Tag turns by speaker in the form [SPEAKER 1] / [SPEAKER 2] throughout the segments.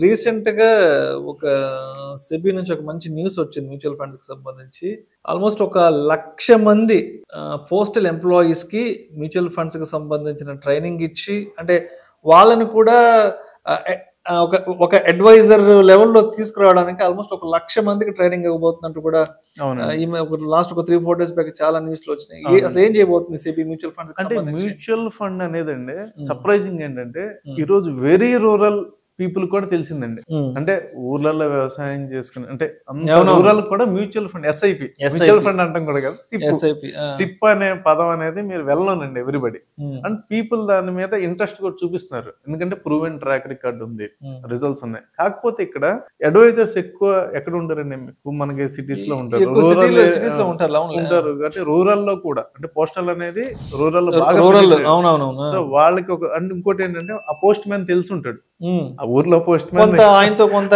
[SPEAKER 1] Recent గా ఒక SEBI నుంచి ఒక మంచి న్యూస్ వచ్చింది మ్యూచువల్ ఫండ్స్ కి సంబంధించి. ఆల్మోస్ట్ ఒక 1,00,000 మంది పోస్టల్ ఎంప్లాయీస్ కి మ్యూచువల్ ఫండ్స్ కి సంబంధించిన ట్రైనింగ్ ఇచ్చి, అంటే వాళ్ళని కూడా ఒక అడ్వైజర్ లెవెల్లో తీసుకురావడానికి ఆల్మోస్ట్ ఒక 1,00,000 మందికి ట్రైనింగ్ ఇవ్వబోతున్నట్టు కూడా ఈమె లాస్ట్ ఒక 3-4 డేస్ బ్యాక్ చాలా న్యూస్ లో వచ్చినాయి. అసలు ఏం చేయబోతుంది సెబీ మ్యూచువల్ ఫండ్స్?
[SPEAKER 2] అంటే మ్యూచువల్ ఫండ్ అనేది అండి సర్ప్రైజింగ్ ఏంటంటే ఈ రోజు వెరీ రూరల్ పీపుల్ కూడా తెలిసిందండి. అంటే ఊర్లలో వ్యవసాయం చేసుకుని, అంటే రూరల్ కూడా mutual fund, SIP mutual fund అంటాం కూడా కదా, సిప్ అనే పదం అనేది మీరు వెళ్ళనండి ఎవ్రీబడి. అండ్ పీపుల్ దాని మీద ఇంట్రెస్ట్ కూడా చూపిస్తున్నారు, ఎందుకంటే ప్రూవెన్ ట్రాక్ రికార్డ్ ఉంది, రిజల్ట్స్ ఉన్నాయి. కాకపోతే ఇక్కడ అడ్వైజర్స్ ఎక్కువ ఎక్కడ ఉంటారండి, మనకి సిటీస్ లో ఉంటారు, ఉంటారు కాబట్టి రూరల్ లో కూడా, అంటే పోస్టల్ అనేది రూరల్ లో. సో వాళ్ళకి ఒక, అండ్ ఇంకోటి ఏంటంటే ఆ పోస్ట్ మ్యాన్ తెలిసి ఉంటాడు, ఊర్లో పోస్ట్ మ్యాన్
[SPEAKER 1] ఆయనతో కొంత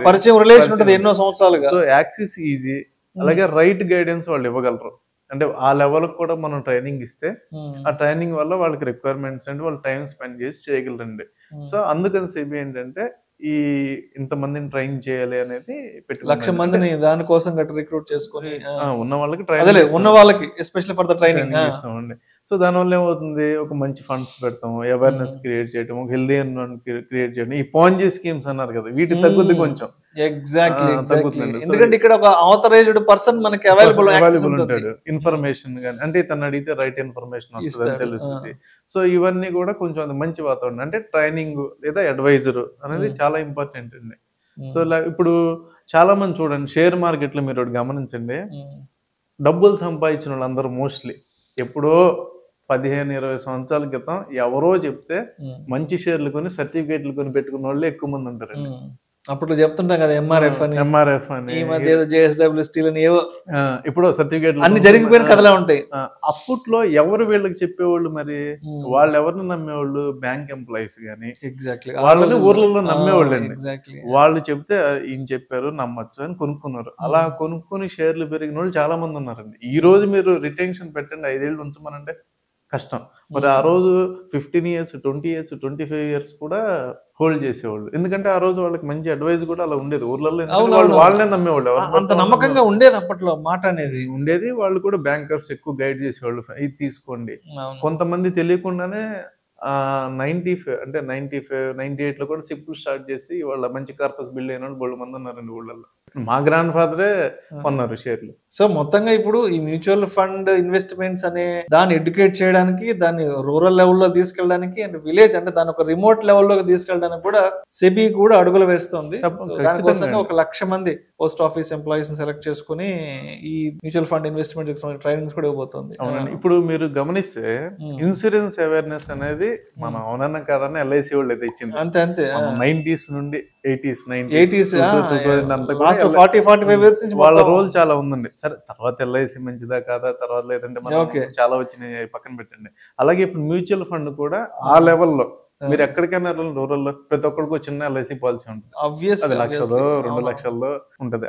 [SPEAKER 1] పరిచయం, రిలేషన్ ఉంటుంది ఎన్నో సంవత్సరాలుగా.
[SPEAKER 2] సో యాక్సెస్ ఈజీ, అలాగే రైట్ గైడెన్స్ వాళ్ళు ఇవ్వగలరు. అంటే ఆ లెవెల్ కూడా మనం ట్రైనింగ్ ఇస్తే ఆ ట్రైనింగ్ వల్ల వాళ్ళకి రిక్వైర్మెంట్స్ అంటే వాళ్ళు టైం స్పెండ్ చేసి చేయగలరండి. సో అందుకని సెబీ ఏంటంటే ఈ ఇంతమందిని ట్రైన్ చేయాలి అనేది
[SPEAKER 1] 1,00,000 మందిని దానికోసం గట్టి రిక్రూట్ చేసుకుని
[SPEAKER 2] ఉన్న వాళ్ళకి
[SPEAKER 1] ఉన్న వాళ్ళకి ఎస్పెషల్లీ ఫర్ ద ట్రైనింగ్
[SPEAKER 2] ఇస్తామండి. సో దానివల్ల ఏమవుతుంది, ఒక మంచి ఫండ్స్ పెడతాము, అవేర్నెస్ క్రియేట్ చేయడం, ఒక హెల్దీ ఎన్విరాన్మెంట్ క్రియేట్ చేయడం. ఈ పాంజీ స్కీమ్స్ అన్నారు కదా, వీటి తగ్గుద్ది కొంచెం.
[SPEAKER 1] ఎగ్జాక్ట్లీ. ఎందుకంటే ఇక్కడ ఒక ఆథరైజ్డ్ పర్సన్ మనకి అవైలబుల్
[SPEAKER 2] ఉంటాడు, ఇన్ఫర్మేషన్ కానీ, అంటే తను అడిగితే రైట్ ఇన్ఫర్మేషన్ వస్తుంది, తెలుస్తుంది. సో ఇవన్నీ కూడా కొంచెం మంచి వాతావరణం, అంటే ట్రైనింగ్ లేదా అడ్వైజర్ అనేది చాలా ఇంపార్టెంట్ అండి. సో ఇప్పుడు చాలా మంది చూడండి, షేర్ మార్కెట్ లో మీరు గమనించండి, డబ్బులు సంపాదించిన వాళ్ళందరూ మోస్ట్లీ ఎప్పుడో 15-20 సంవత్సరాల క్రితం ఎవరో చెప్తే మంచి షేర్లు కొని సర్టిఫికేట్లు కొని పెట్టుకున్న వాళ్ళే ఎక్కువ మంది ఉంటారండి.
[SPEAKER 1] అప్పుడు చెప్తుంటాం కదా ఎంఆర్ఎఫ్ అని, ఈ మధ్య జేఎస్డబ్ల్యూ స్టీల్ అని, ఏవో
[SPEAKER 2] ఇప్పుడు సర్టిఫికేట్లు
[SPEAKER 1] అన్ని జరిగిపోయిన కథలా ఉంటాయి.
[SPEAKER 2] అప్పట్లో ఎవరు వీళ్ళకి చెప్పేవాళ్ళు, మరి వాళ్ళు ఎవరిని నమ్మేవాళ్ళు, బ్యాంక్ ఎంప్లాయీస్ గానీ వాళ్ళని ఊర్లలో నమ్మేవాళ్ళు అండి. వాళ్ళు చెప్తే ఈయన చెప్పారు నమ్మచ్చు అని కొనుక్కున్నారు. అలా కొనుక్కుని షేర్లు పెరిగిన వాళ్ళు చాలా మంది ఉన్నారండి. ఈ రోజు మీరు రిటెన్షన్ పెట్టండి, 5 ఏళ్ళు ఉంచమనంటే కష్టం. మరి ఆ రోజు 15 years, 20 years, 25 years కూడా హోల్డ్ చేసేవాళ్ళు, ఎందుకంటే ఆ రోజు వాళ్ళకి మంచి అడ్వైస్ కూడా అలా ఉండేది ఊర్లలో. వాళ్ళనే నమ్మేవాళ్ళు,
[SPEAKER 1] అంత నమ్మకంగా ఉండేది అప్పట్లో, మాట అనేది
[SPEAKER 2] ఉండేది. వాళ్ళు కూడా బ్యాంకర్స్ ఎక్కువ గైడ్ చేసేవాళ్ళు, ఇది తీసుకోండి. కొంతమంది తెలియకుండానే 98 లో కూడా సిప్పులు స్టార్ట్ చేసి వాళ్ళ మంచి కార్పస్ బిల్డ్ అయిన వాళ్ళు బోల్డ్ మంది ఉన్నారండి ఊళ్ళల్లో. మా గ్రాండ్ ఫాదరే కొన్నారు షేర్లు.
[SPEAKER 1] సో మొత్తంగా ఇప్పుడు ఈ మ్యూచువల్ ఫండ్ ఇన్వెస్ట్మెంట్స్ అనే దాన్ని ఎడ్యుకేట్ చేయడానికి, దాన్ని రూరల్ లెవెల్లో తీసుకెళ్ళడానికి, అండ్ విలేజ్ అంటే దాని ఒక రిమోట్ లెవెల్లోకి తీసుకెళ్ళడానికి కూడా సెబీ కూడా అడుగులు వేస్తుంది. దానికోసంగా 1,00,000 మంది పోస్ట్ ఆఫీస్ ఎంప్లాయీస్ సెలెక్ట్ చేసుకుని ఈ మ్యూచువల్ ఫండ్ ఇన్వెస్ట్మెంట్ ట్రైనింగ్స్ కూడా ఇవ్వబోతుంది.
[SPEAKER 2] అవునండి. ఇప్పుడు మీరు గమనిస్తే ఇన్సూరెన్స్ అవేర్నెస్ అనేది మనం అవునన్నా కాదన్నా ఎల్ఐసి వాళ్ళు అయితే ఇచ్చింది.
[SPEAKER 1] అంతే
[SPEAKER 2] 90s నుండి 80s
[SPEAKER 1] వాళ్ళ
[SPEAKER 2] రోల్ చాలా ఉందండి. సరే తర్వాత ఎల్ఐసి మంచిదా కాదా తర్వాత లేదంటే చాలా వచ్చినాయి పక్కన పెట్టండి. అలాగే ఇప్పుడు మ్యూచువల్ ఫండ్ కూడా ఆ లెవెల్లో మీరు ఎక్కడికైనా రూరల్లో ప్రతి ఒక్కరికి చిన్న ఎల్ఐసి పాలసీ ఉంటుంది, అది 1,00,000 2 లక్షల్లో ఉంటది.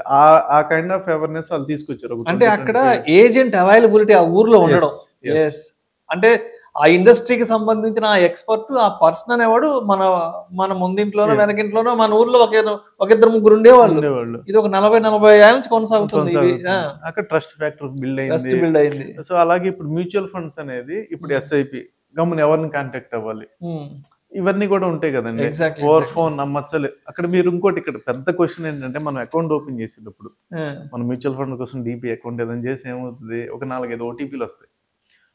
[SPEAKER 2] ఆ కైండ్ ఆఫ్ అవేర్నెస్ వాళ్ళు తీసుకొచ్చారు.
[SPEAKER 1] అంటే అక్కడ ఏజెంట్ అవైలబిలిటీ ఆ ఊర్లో ఉండడం, అంటే ఆ ఇండస్ట్రీకి సంబంధించిన ఆ ఎక్స్పర్ట్, ఆ పర్సన్ అనేవాడు మన ముందింట్లోనో వెనకింట్లోనో మన ఊర్లో ఒక 2-3 ఉండేవాళ్ళు. ఇది ఒక 40-40 ఏళ్ళ నుంచి కొనసాగుతుంది.
[SPEAKER 2] అక్కడ ట్రస్ట్ ఫ్యాక్టర్ బిల్డ్ అయింది. సో అలాగే ఇప్పుడు మ్యూచువల్ ఫండ్స్ అనేది ఇప్పుడు ఎస్ఐపి గమ్మున ఎవరిని కాంటాక్ట్ అవ్వాలి, ఇవన్నీ కూడా ఉంటాయి కదండి. ఓవర్ ఫోన్ నమ్మచ్చలే. అక్కడ మీరు ఇంకోటి, ఇక్కడ పెద్ద క్వశ్చన్ ఏంటంటే, మనం అకౌంట్ ఓపెన్ చేసేటప్పుడు మనం మ్యూచువల్ ఫండ్ కోసం డిపి అకౌంట్ ఏదైనా చేసి ఏమవుతుంది, ఒక 4-5 ఓటీపీలు వస్తాయి.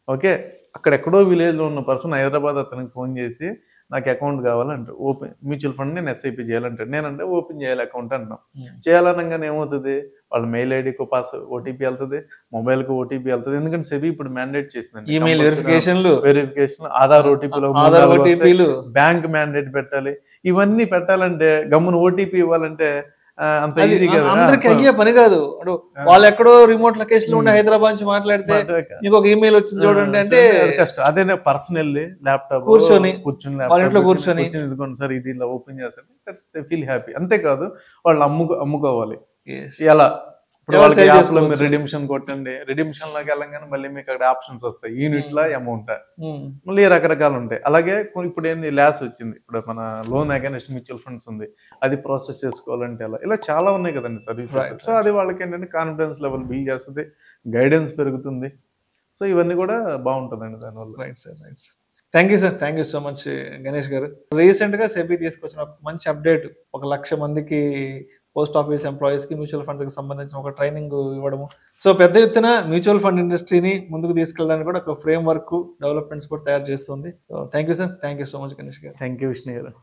[SPEAKER 2] ఓకే, అక్కడెక్కడో విలేజ్లో ఉన్న పర్సన్ హైదరాబాద్ అతనికి ఫోన్ చేసి నాకు అకౌంట్ కావాలంటారు, ఓపెన్ మ్యూచువల్ ఫండ్ నేను ఎస్ఐపి చేయాలంటారు. నేనంటే ఓపెన్ చేయాలి అకౌంట్ అంటున్నాం. చేయాలనగానే ఏమవుతుంది, వాళ్ళ మెయిల్ ఐడికి ఓటీపీ వెళ్తుంది, మొబైల్కి ఓటీపీ వెళ్తుంది. ఎందుకంటే సెబీ ఇప్పుడు మ్యాండేట్ చేసిందండి,
[SPEAKER 1] ఈమెయిల్ వెరిఫికేషన్,
[SPEAKER 2] ఆధార్ ఓటీపీలు, బ్యాంక్ మ్యాండేట్ పెట్టాలి. ఇవన్నీ పెట్టాలంటే గమ్మున ఓటీపీ ఇవ్వాలంటే అంత ఈజీ కాదు,
[SPEAKER 1] అందరికి అయ్యే పని కాదు. వాళ్ళు ఎక్కడో రిమోట్ లొకేషన్ లో ఉండి హైదరాబాద్ నుంచి మాట్లాడితే నీకు ఒక ఈమెయిల్ వచ్చింది చూడండి అంటే
[SPEAKER 2] కష్టం. అదే పర్సనల్ ల్యాప్టాప్
[SPEAKER 1] కూర్చొని
[SPEAKER 2] ఇదిగోండి సార్ ఇది ఇలా ఓపెన్ చేస్తారు, ఫీల్ హ్యాపీ. అంతేకాదు వాళ్ళు అమ్ముకోవాలి. ఎలా ఇప్పుడు వాళ్ళకి యాప్ లో మీరు రిడిమ్షన్ కొట్టండి, రిడిమ్షన్ లోకి వెళ్ళగానే మళ్ళీ మీకు అక్కడ ఆప్షన్స్ వస్తాయి, యూనిట్ లా అమౌంట్, మళ్ళీ రకరకాలు ఉంటాయి. అలాగే ఇప్పుడు ఏంది ల్యాస్ వచ్చింది, ఇప్పుడు మన లోన్ అగైనెస్ట్ మ్యూచువల్ ఫండ్స్ ఉంది, అది ప్రాసెస్ చేసుకోవాలంటే ఇలా చాలా ఉన్నాయి కదండి సర్వీసెస్. సో అది వాళ్ళకి ఏంటంటే కాన్ఫిడెన్స్ లెవెల్ బిల్డ్ చేస్తుంది, గైడెన్స్ పెరుగుతుంది. సో ఇవన్నీ కూడా బాగుంటుందండి దానివల్ల.
[SPEAKER 1] Right sir, right sir. Thank you sir, thank you so much Ganesh గారు. రీసెంట్గా సెబీ తీసుకొచ్చిన ఒక మంచి అప్డేట్, 1,00,000 మందికి పోస్ట్ ఆఫీస్ ఎంప్లాయీస్కి మ్యూచువల్ ఫండ్స్కి సంబంధించిన ఒక ట్రైనింగ్ ఇవ్వడము. సో పెద్ద ఎత్తున మ్యూచువల్ ఫండ్ ఇండస్ట్రీని ముందుకు తీసుకెళ్ళడానికి కూడా ఒక ఫ్రేమ్ వర్క్ డెవలప్మెంట్స్ కూడా తయారు చేస్తుంది. Thank you sir, thank you so much Ganesh గారు.
[SPEAKER 2] థ్యాంక్ యూ విష్ణు గారు.